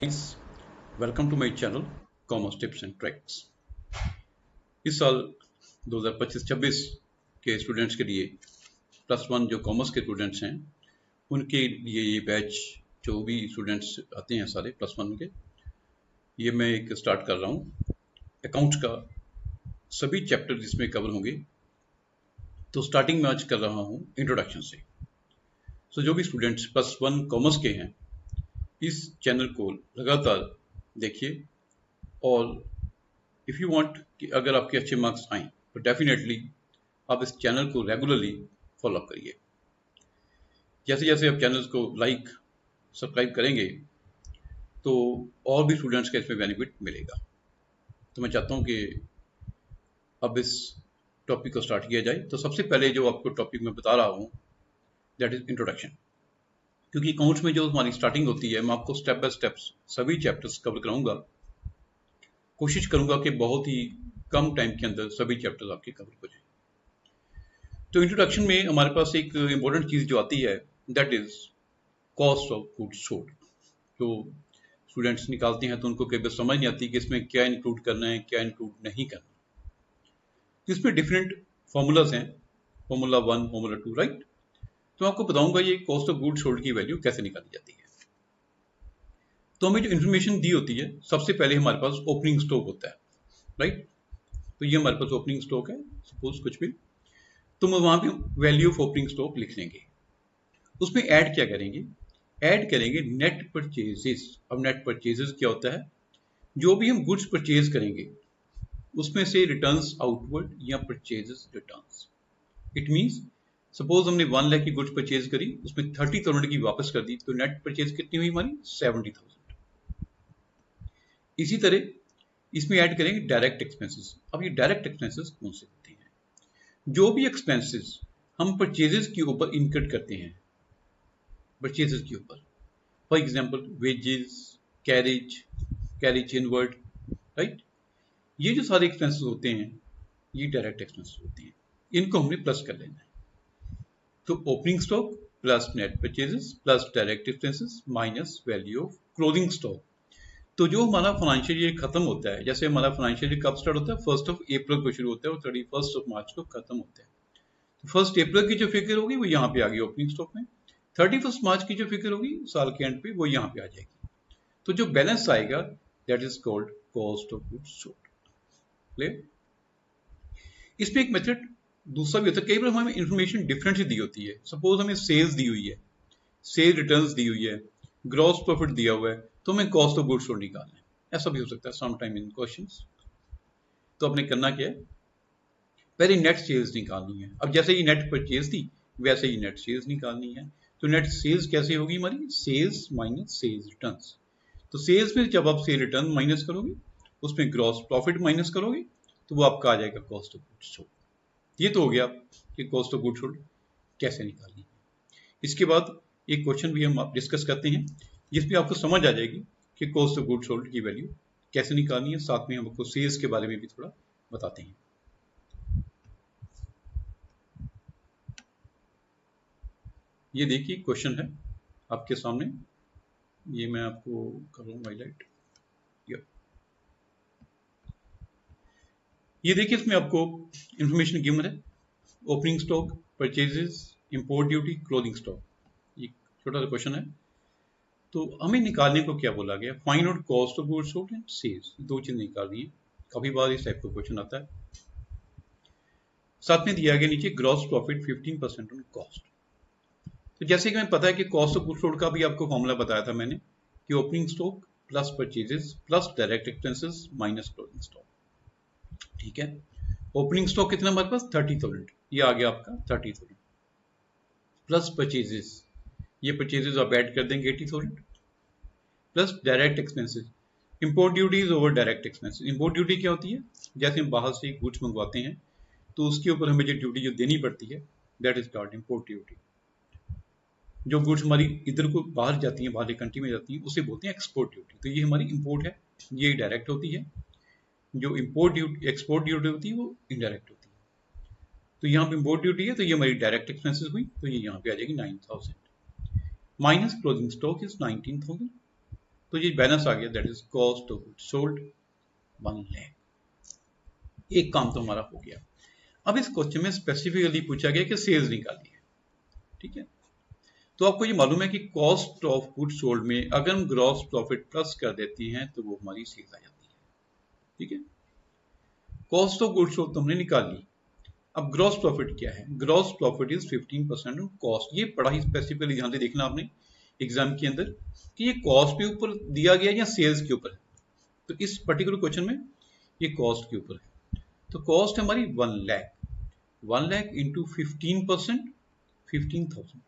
Guys, welcome to my channel commerce tips and tricks. इस साल 2025-26 के स्टूडेंट्स के लिए प्लस वन जो कॉमर्स के स्टूडेंट्स हैं उनके लिए ये बैच जो भी स्टूडेंट्स आते हैं सारे प्लस वन के, ये मैं एक स्टार्ट कर रहा हूँ। अकाउंट्स का सभी चैप्टर इसमें कवर होंगे। तो स्टार्टिंग में आज कर रहा हूँ इंट्रोडक्शन से। जो भी स्टूडेंट्स प्लस वन कॉमर्स के हैं इस चैनल को लगातार देखिए, और इफ़ यू वांट कि अगर आपके अच्छे मार्क्स आएँ तो डेफिनेटली आप इस चैनल को रेगुलरली फॉलो करिए। जैसे जैसे आप चैनल्स को लाइक सब्सक्राइब करेंगे तो और भी स्टूडेंट्स का इसमें बेनिफिट मिलेगा। तो मैं चाहता हूँ कि अब इस टॉपिक को स्टार्ट किया जाए। तो सबसे पहले जो आपको टॉपिक मैं बता रहा हूँ दैट इज इंट्रोडक्शन। क्योंकि अकाउंट्स में जो हमारी स्टार्टिंग होती है मैं आपको स्टेप बाय स्टेप सभी चैप्टर्स कवर कराऊंगा। कोशिश करूंगा कि बहुत ही कम टाइम के अंदर सभी चैप्टर्स आपके कवर हो जाए। तो इंट्रोडक्शन में हमारे पास एक इम्पोर्टेंट चीज़ जो आती है that is cost of goods sold. जो स्टूडेंट्स निकालते हैं तो उनको कई बार समझ नहीं आती कि इसमें क्या इंक्लूड करना है क्या इंक्लूड नहीं करना। इसमें डिफरेंट फॉर्मूलाज हैं, फॉर्मूला 1, फॉर्मूला 2, राइट। तो आपको बताऊंगा ये कॉस्ट ऑफ गुड्स सोल्ड की वैल्यू कैसे निकाली जाती है। तो हमें जो इन्फॉर्मेशन दी होती है सबसे पहले हमारे पास ओपनिंग स्टॉक होता है, राइट। तो ये हमारे पास ओपनिंग स्टॉक है, सपोज कुछ भी, तो हम वहां पे वैल्यू ऑफ ओपनिंग स्टॉक लिख लेंगे। उसमें ऐड क्या करेंगे, ऐड करेंगे नेट परचेजेस। अब नेट परचेजेस क्या होता है, जो भी हम गुड्स परचेज करेंगे उसमें से रिटर्न्स आउटवर्ड या purchases returns. It means suppose हमने 1 लाख की गुड्स परचेज करी, उसमें 30,000 की वापस कर दी, तो नेट परचेज कितनी हुई हमारी 70,000। इसी तरह इसमें ऐड करेंगे डायरेक्ट एक्सपेंसेस। अब ये डायरेक्ट एक्सपेंसेस कौन से होते हैं, जो भी एक्सपेंसेस हम परचेजेस के ऊपर इनकट करते हैं, परचेजेस के ऊपर, for example wages, carriage, carriage inward, right. ये जो सारे एक्सपेंसेस होते हैं ये डायरेक्ट एक्सपेंसेस होते हैं, इनको हमने प्लस कर लेना है। तो opening stock plus net purchases plus direct expenses minus value of closing stock. तो जो हमारा फाइनेंशियल ईयर खत्म होता है, जैसे हमारा फाइनेंशियल ईयर कब स्टार्ट होता है, 1 अप्रैल को शुरू होता है और 31 मार्च को खत्म होता है। तो 1 अप्रैल की जो फिगर होगी वो यहाँ पे आ गई ओपनिंग स्टॉक में, 31 मार्च की जो फिगर होगी साल के एंड पे वो यहाँ पे आ जाएगी। तो जो बैलेंस आएगा that is called cost of goods sold. Clear. इसमें एक मेथड दूसरा भी होता है, कई बार हमें इंफॉर्मेशन डिफरेंट सी दी होती है। सपोज हमें सेल्स दी हुई है, सेल रिटर्न्स दी हुई है, ग्रॉस प्रॉफिट दिया हुआ है, तो हमें कॉस्ट ऑफ गुड्स सोल्ड निकालना है। ऐसा भी हो सकता है सम टाइम इन क्वेश्चंस। तो आपने करना क्या है, पहले नेट सेल्स निकालनी है। अब जैसे ये नेट परचेज थी वैसे ही नेट सेल्स निकालनी है। तो नेट सेल्स कैसे होगी हमारी, सेल्स माइनस सेल्स रिटर्न्स। तो सेल्स में जब आप सेल रिटर्न माइनस करोगे उसमें ग्रॉस प्रॉफिट माइनस करोगे तो वो आपका आ जाएगा कॉस्ट ऑफ गुड्स सोल्ड। ये तो हो गया कि कॉस्ट ऑफ गुड्स सोल्ड कैसे निकालनी है। इसके बाद एक क्वेश्चन भी हम आप डिस्कस करते हैं जिसमें आपको समझ आ जाएगी कि कॉस्ट ऑफ गुड्स सोल्ड की वैल्यू कैसे निकालनी है। साथ में हम आपको सेल्स के बारे में भी थोड़ा बताते हैं। ये देखिए क्वेश्चन है आपके सामने, ये मैं आपको कर रहा हूँ हाईलाइट। ये देखिए इसमें आपको इंफॉर्मेशन गिवन है, opening stock, purchases, import duty, closing stock. ये छोटा सा क्वेश्चन है। तो हमें निकालने को क्या बोला गया, find out cost of goods sold and sales. दो चीज निकालनी है, काफी बार इस टाइप का क्वेश्चन आता है। साथ में दिया गया नीचे ग्रॉस प्रॉफिट 15% ऑन कॉस्ट। तो जैसे कि हमें पता है कि कॉस्ट ऑफ गुड्स सोल्ड का भी आपको फॉर्मूला बताया था मैंने कि opening stock plus purchases plus direct expenses minus closing stock. ठीक है, ओपनिंग स्टॉक कितना हमारे पास 30,000, ये आ गया आपका 30,000 प्लस परचेजेस, ये परचेजेस आप ऐड कर देंगे 80,000 plus direct expenses, import duties over direct expenses. Import duty क्या होती है, जैसे हम बाहर से गुड्स मंगवाते हैं तो उसके ऊपर हमें जो ड्यूटी जो देनी पड़ती है that is called import duty. जो गुड्स हमारी इधर को बाहर जाती हैं, बाहर कंट्री में जाती हैं, उसे बोलते हैं एक्सपोर्ट ड्यूटी। तो ये हमारी इंपोर्ट है, ये डायरेक्ट होती है। जो इंपोर्ट ड्यूटी एक्सपोर्ट ड्यूटी होती है वो इनडायरेक्ट होती है। तो यहाँ पे इंपोर्ट ड्यूटी है तो ये हमारी डायरेक्ट एक्सपेंसेस हुई, तो ये यहाँ पे आ जाएगी 9,000 माइनस क्लोजिंग स्टॉक इज 19,000 तो ये बैलेंस आ गया, that is cost of goods sold 1 lakh. एक काम तो हमारा हो गया। अब इस क्वेश्चन में स्पेसिफिकली पूछा गया कि सेल्स निकाली है, ठीक है। तो आपको ये मालूम है कि कॉस्ट ऑफ गुड्स सोल्ड में अगर हम ग्रॉस प्रॉफिट प्लस कर देती हैं तो वो हमारी सेल्स आ जाती है, ठीक है। कॉस्ट ऑफ गुड्स सोल्ड तो हमने निकाल ली। अब ग्रॉस प्रॉफिट क्या है? Gross profit is 15% of cost. ये बड़ा ही स्पेसिफिकली ध्यान से देखना आपने एग्जाम के अंदर कि ये कॉस्ट के ऊपर दिया गया या सेल्स के ऊपर है। तो इस पर्टिकुलर क्वेश्चन में ये कॉस्ट के ऊपर है। तो कॉस्ट है हमारी 1 लाख। 1 लाख इंटू 15%, 15,000।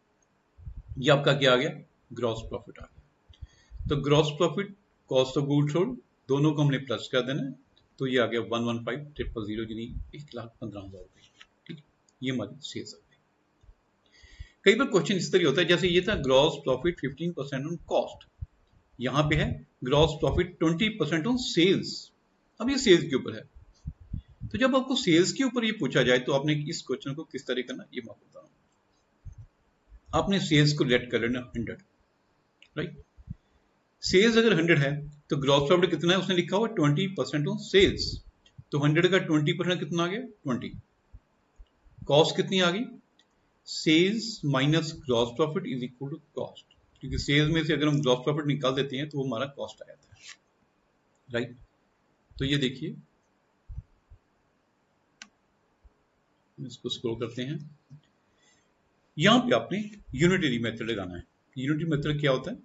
ये आपका क्या आ गया? ग्रॉस प्रॉफिट आ गया। तो gross profit, cost of goods sold, दोनों को हमने प्लस कर देना है। तो ये आ गया 115,000, यानी 1,15,000 रुपये, ठीक है। ये हमारी सेल्स आ गई। कई बार क्वेश्चन इस तरह होता है, जैसे ये था ग्रॉस प्रॉफिट 15% ऑन कॉस्ट, यहां पे है ग्रॉस प्रॉफिट 20% ऑन सेल्स। अब ये सेल्स के ऊपर है। तो जब आपको सेल्स के ऊपर ये पूछा जाए तो आपने इस क्वेश्चन को किस तरह करना, ये मैं आपको बता रहा हूं। आपने सेल्स को लेट कर लेना 100, राइट। सेल्स अगर 100 है तो ग्रॉस प्रॉफिट कितना है? उसने लिखा हुआ 20% ऑन सेल्स। तो 100 का 20% कितना आ गया? 20। कॉस्ट कितनी आ गई? Sales minus gross profit is equal to cost, क्योंकि सेल्स में से अगर हम ग्रॉस प्रॉफिट निकाल देते हैं तो वो हमारा कॉस्ट आ जाता है, राइट। तो ये देखिए, इसको स्क्रॉल करते हैं। यहां पे आपने यूनिटरी मेथड लगाना है। यूनिटरी मेथड क्या होता है?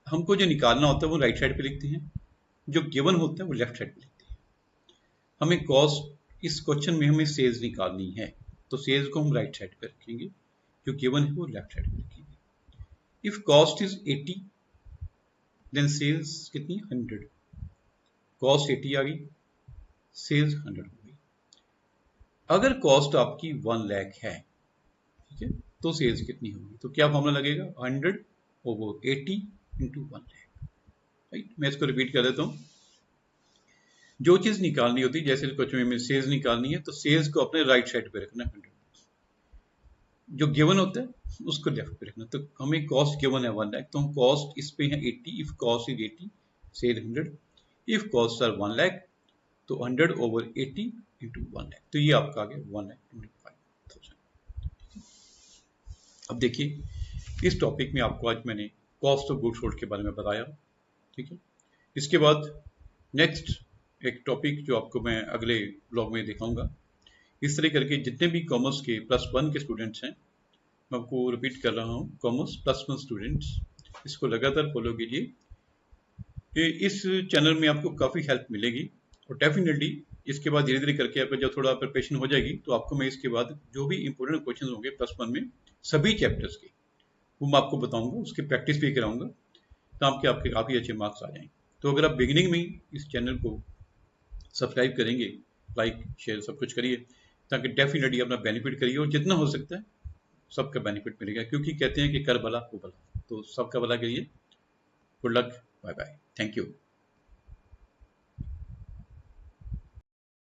हमको जो निकालना होता है वो राइट साइड पे लिखते हैं, जो गिवन होता है वो लेफ्ट साइड पे लिखते हैं। हमें कॉस्ट, इस क्वेश्चन में हमें सेल्स निकालनी है तो सेल्स को हम राइट साइड पे रखेंगे, जो गिवन है वो लेफ्ट साइड पे रखेंगे। If cost is 80 then sales कितनी? 100। कॉस्ट 80 आ गई, सेल्स 100 हो गई। अगर कॉस्ट आपकी 1 लाख है, ठीक है, तो सेल्स कितनी होगी? तो क्या फॉर्मूला लगेगा? 100 ओवर 80 इंटू 1 लाख, राइट। मैं इसको रिपीट कर देता हूं। जो चीज निकालनी होती है, जैसे क्वेश्चन में सेल्स निकालनी है तो सेल्स को अपने राइट साइड पे रखना है 100, जो गिवन होता है उसको लेफ्ट पे रखना। तो हमें कॉस्ट गिवन है 1 लाख, तो हम कॉस्ट इस पे है 80। If cost is 80, sale 100। If cost are 1 lakh तो 100 ओवर 80 इंटू 1 लाख। तो ये आपका आ गया 1,25,000। अब देखिए, इस टॉपिक में आपको आज मैंने कॉस्ट ऑफ गुड्स सोल्ड के बारे में बताया, ठीक है। इसके बाद नेक्स्ट एक टॉपिक जो आपको मैं अगले ब्लॉग में दिखाऊंगा। इस तरह करके जितने भी कॉमर्स के +1 के स्टूडेंट्स हैं, मैं आपको रिपीट कर रहा हूँ, कॉमर्स +1 स्टूडेंट्स, इसको लगातार फॉलो कीजिए। इस चैनल में आपको काफ़ी हेल्प मिलेगी और डेफिनेटली इसके बाद धीरे धीरे करके आपका जब थोड़ा प्रिपरेशन हो जाएगी तो आपको मैं इसके बाद जो भी इंपॉर्टेंट क्वेश्चन होंगे +1 में सभी चैप्टर्स के, वो मैं आपको बताऊंगा, उसकी प्रैक्टिस भी कराऊंगा, ताकि आपके काफ़ी अच्छे मार्क्स आ जाएं। तो अगर आप बिगिनिंग में इस चैनल को सब्सक्राइब करेंगे, लाइक शेयर सब कुछ करिए, ताकि डेफिनेटली अपना बेनिफिट करिए और जितना हो सकता है सबका बेनिफिट मिलेगा, क्योंकि कहते हैं कि कर भला हो भला। तो सबका भला करिए। Good luck, bye bye, thank you.